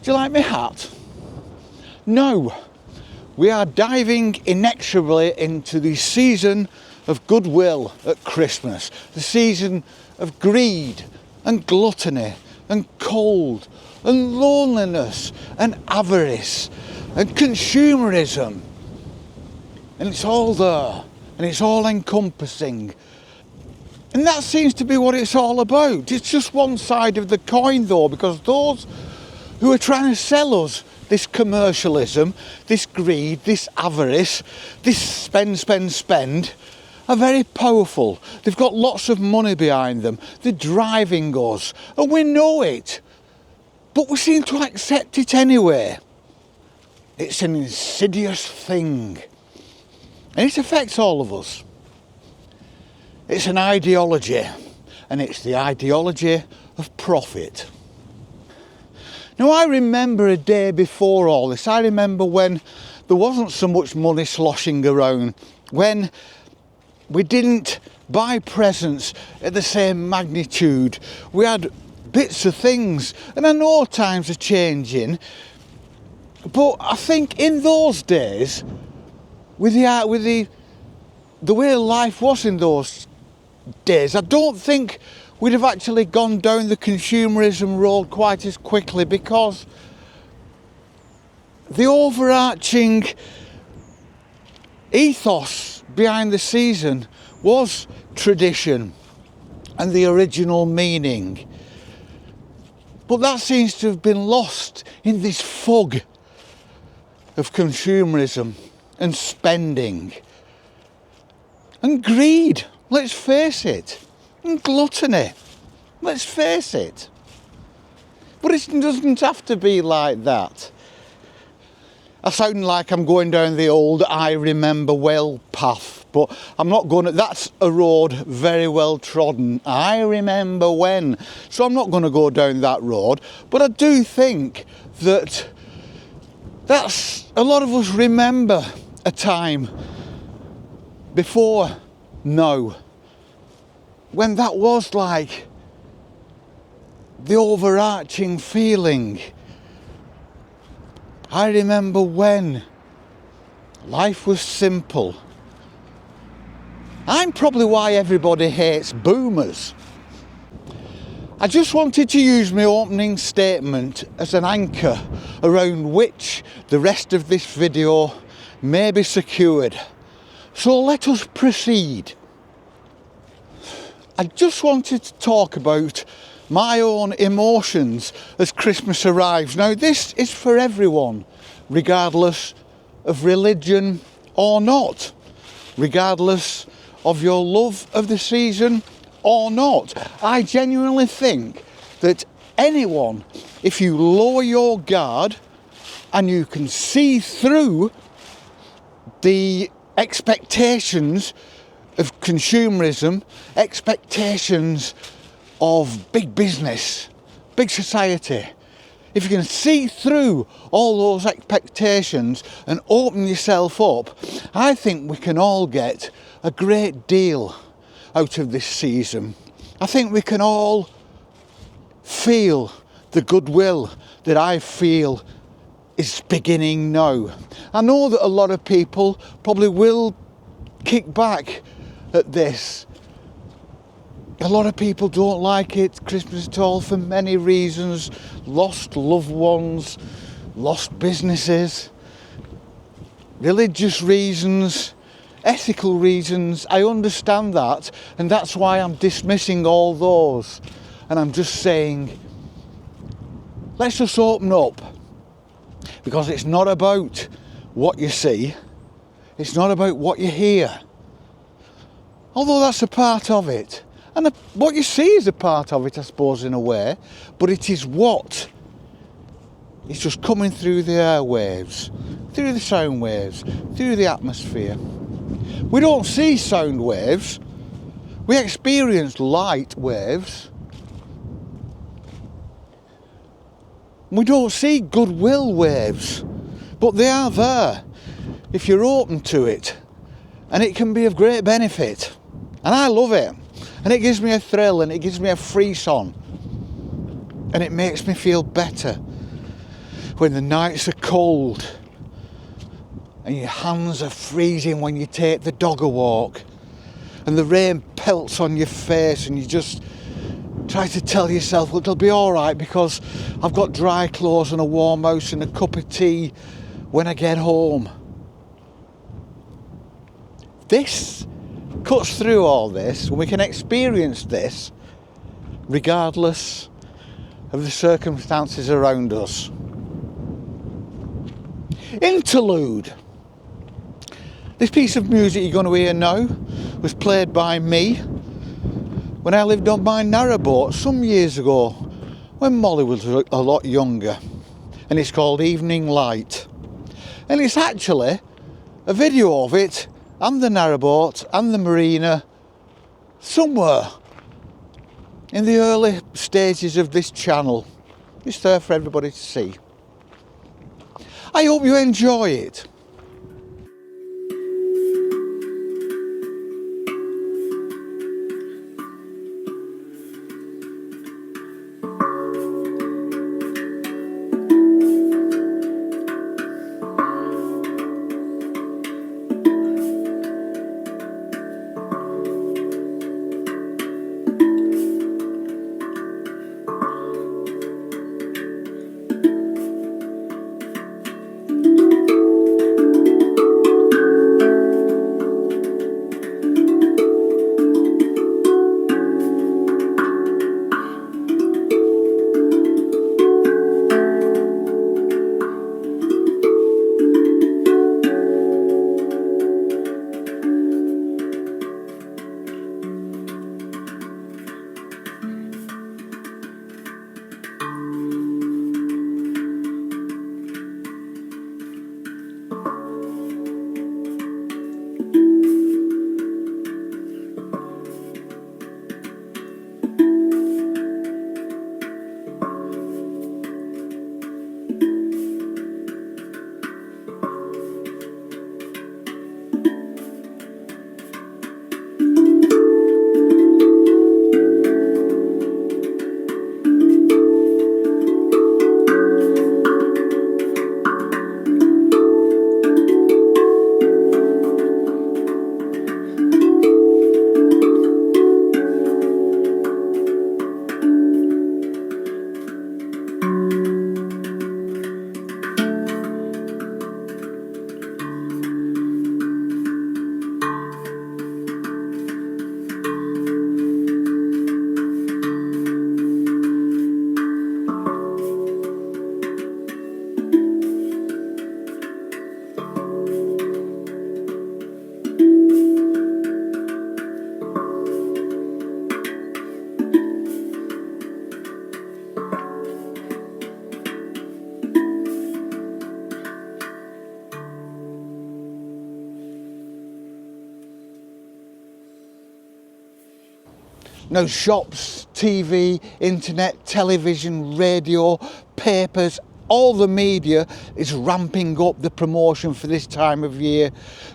Do you like my hat? No. We are diving inexorably into the season of goodwill at Christmas. The season of greed and gluttony and cold and loneliness and avarice and consumerism. And it's all there and it's all encompassing. And that seems to be what it's all about. It's just one side of the coin though, because those who are trying to sell us this commercialism, this greed, this avarice, this spend, are very powerful. They've got lots of money behind them. They're driving us. And we know it. But we seem to accept it anyway. It's an insidious thing. And it affects all of us. It's an ideology. And it's the ideology of profit. Now, I remember a day before all this. I remember when there wasn't so much money sloshing around, when we didn't buy presents at the same magnitude. We had bits of things, and I know times are changing, but I think in those days, with the way life was in those days, I don't think we'd have actually gone down the consumerism road quite as quickly, because the overarching ethos behind the season was tradition and the original meaning. But that seems to have been lost in this fog of consumerism and spending and greed, let's face it. And gluttony, let's face it. But it doesn't have to be like that. I sound like I'm going down the old I remember well path, but I'm not going to. That's a road very well trodden. I remember when. So I'm not going to go down that road. But I do think that a lot of us remember a time before now, when that was like the overarching feeling. I remember when life was simple. I'm probably why everybody hates boomers. I just wanted to use my opening statement as an anchor around which the rest of this video may be secured. So let us proceed. I just wanted to talk about my own emotions as Christmas arrives. Now, this is for everyone, regardless of religion or not, regardless of your love of the season or not. I genuinely think that anyone, if you lower your guard and you can see through the expectations of consumerism, expectations of big business, big society, if you can see through all those expectations and open yourself up, I think we can all get a great deal out of this season. I think we can all feel the goodwill that I feel is beginning now. I know that a lot of people probably will kick back at this. A lot of people don't like it, Christmas at all, for many reasons. Lost loved ones, lost businesses, religious reasons, ethical reasons. I understand that, and that's why I'm dismissing all those. And I'm just saying, let's just open up. Because it's not about what you see, it's not about what you hear. Although that's a part of it. And what you see is a part of it, I suppose, in a way. But it is what is just coming through the airwaves, through the sound waves, through the atmosphere. We don't see sound waves. We experience light waves. We don't see goodwill waves. But they are there if you're open to it. And it can be of great benefit. And I love it. And it gives me a thrill and it gives me a frisson. And it makes me feel better. when the nights are cold and your hands are freezing when you take the dog a walk and the rain pelts on your face and you just try to tell yourself, well, it'll be all right because I've got dry clothes and a warm house and a cup of tea when I get home. This cuts through all this, and we can experience this regardless of the circumstances around us. Interlude. This piece of music you're going to hear now was played by me when I lived on my narrowboat some years ago when Molly was a lot younger, and it's called Evening Light, and it's actually a video of it and the narrowboat and the marina somewhere in the early stages of this channel. It's there for everybody to see. I hope you enjoy it. Now shops, TV, internet, television, radio, papers, all the media is ramping up the promotion for this time of year.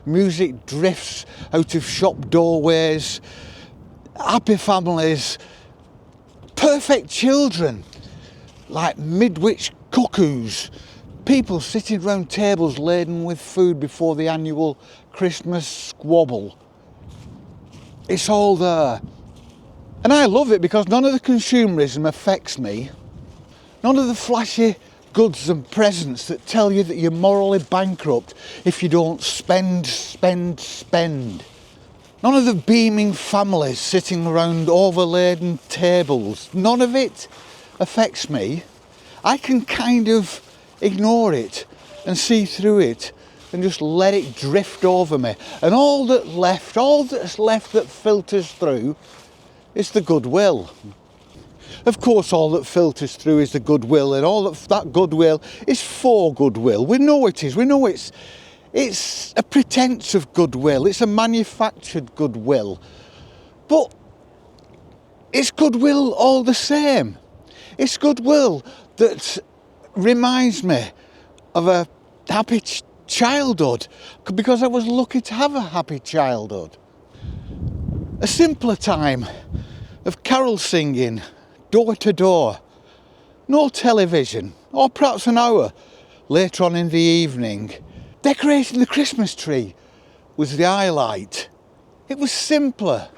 Music drifts out of shop doorways, happy families, perfect children, like midwich cuckoos, people sitting round tables laden with food before the annual Christmas squabble. It's all there. And I love it because none of the consumerism affects me. None of the flashy goods and presents that tell you that you're morally bankrupt if you don't spend. None of the beaming families sitting around overladen tables. None of it affects me. I can kind of ignore it and see through it and just let it drift over me. And all that's left that filters through is the goodwill. Of course, all that filters through is the goodwill, and all that goodwill is for goodwill. We know it is. We know it's a pretense of goodwill. It's a manufactured goodwill. But it's goodwill all the same. It's goodwill that reminds me of a happy childhood, because I was lucky to have a happy childhood. A simpler time of carol singing, door to door, no television, or perhaps an hour later on in the evening. Decorating the Christmas tree was the highlight. It was simpler.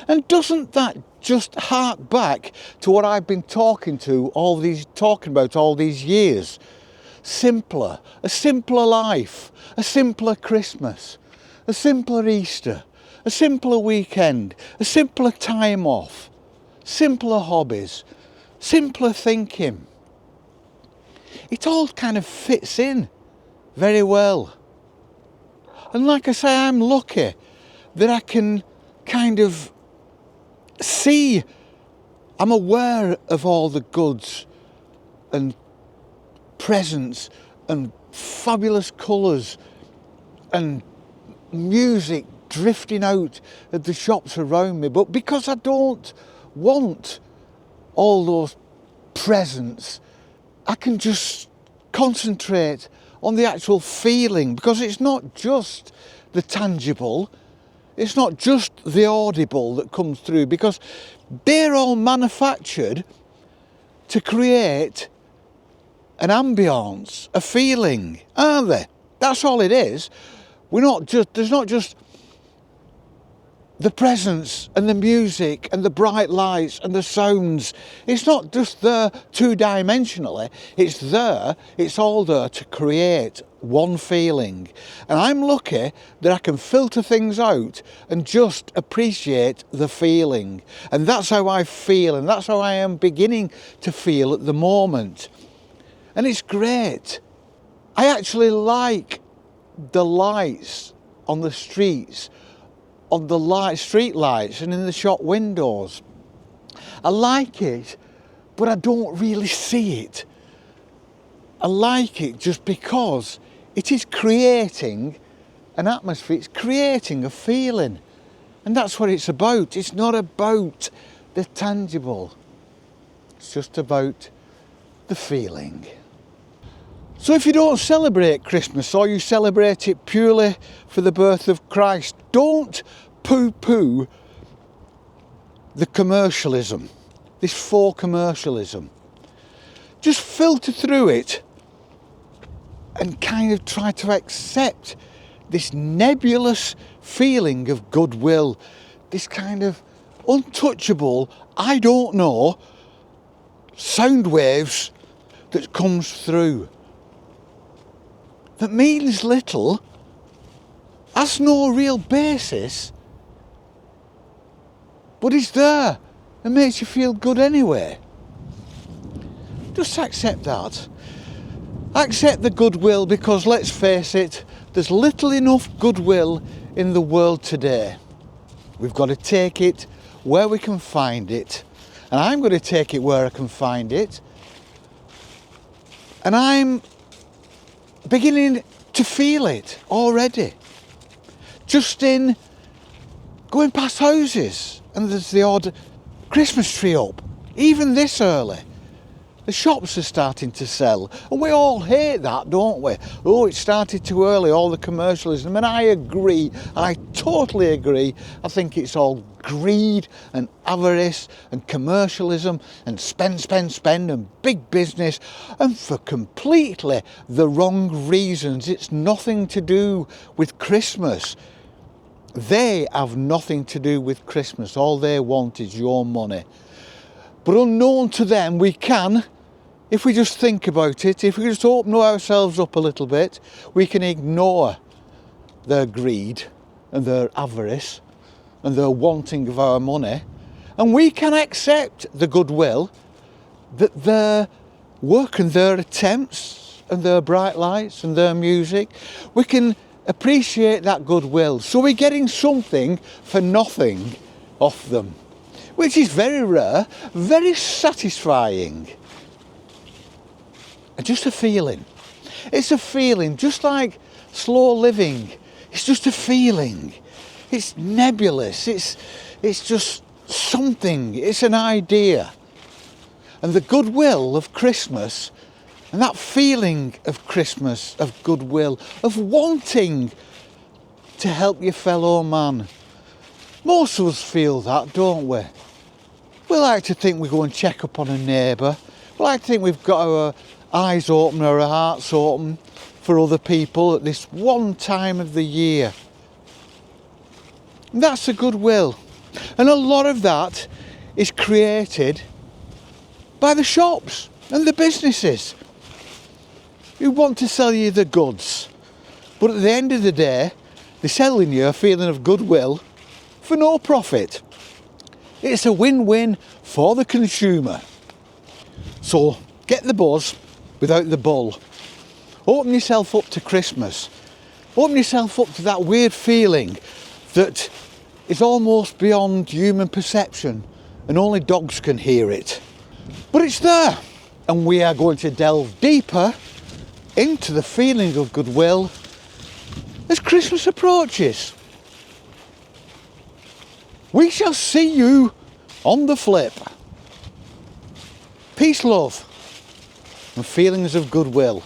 And doesn't that just hark back to what I've been talking about all these years? Simpler, a simpler life, a simpler Christmas, a simpler Easter, a simpler weekend, a simpler time off, simpler hobbies, simpler thinking. It all kind of fits in very well. And like I say, I'm lucky that I can kind of see, I'm aware of all the goods and presents and fabulous colours and music drifting out of the shops around me, but because I don't want all those presents, I can just concentrate on the actual feeling, because it's not just the tangible, it's not just the audible that comes through, because they're all manufactured to create an ambience, a feeling, aren't they? That's all it is. There's not just the presence and the music and the bright lights and the sounds. It's not just there two-dimensionally. It's all there to create one feeling. And I'm lucky that I can filter things out and just appreciate the feeling. And that's how I feel, and that's how I am beginning to feel at the moment. And it's great. I actually like the lights on the streets, on the street lights and in the shop windows. I like it, but I don't really see it. I like it just because it is creating an atmosphere, it's creating a feeling. And that's what it's about. It's not about the tangible. It's just about the feeling. So if you don't celebrate Christmas, or you celebrate it purely for the birth of Christ, don't poo-poo the commercialism, this faux commercialism. Just filter through it and kind of try to accept this nebulous feeling of goodwill, this kind of untouchable, I don't know, sound waves that comes through, that means little, has no real basis, but is there and makes you feel good anyway. Just accept that. Accept the goodwill, because let's face it, there's little enough goodwill in the world today. We've got to take it where we can find it, and I'm going to take it where I can find it, and I'm beginning to feel it already. Just in going past houses and there's the odd Christmas tree up, even this early. The shops are starting to sell, and we all hate that, don't we? Oh, it started too early, all the commercialism, and I agree, I totally agree. I think it's all greed and avarice and commercialism and spend and big business, and for completely the wrong reasons. It's nothing to do with Christmas. They have nothing to do with Christmas. All they want is your money. But unknown to them, we can, if we just think about it, if we just open ourselves up a little bit, we can ignore their greed and their avarice and their wanting of our money, and we can accept the goodwill that their work and their attempts and their bright lights and their music, we can appreciate that goodwill. So we're getting something for nothing off them, which is very rare, very satisfying. And just a feeling. It's a feeling, just like slow living. It's just a feeling. It's nebulous. It's just something. It's an idea. And the goodwill of Christmas, and that feeling of Christmas, of goodwill, of wanting to help your fellow man. Most of us feel that, don't we? We like to think we go and check up on a neighbour. We like to think we've got eyes open or our hearts open for other people at this one time of the year. And that's the goodwill. And a lot of that is created by the shops and the businesses who want to sell you the goods. But at the end of the day, they're selling you a feeling of goodwill for no profit. It's a win-win for the consumer. So get the buzz without the bull. Open yourself up to Christmas. Open yourself up to that weird feeling that is almost beyond human perception and only dogs can hear it. But it's there, and we are going to delve deeper into the feeling of goodwill as Christmas approaches. We shall see you on the flip. Peace, love, and feelings of goodwill.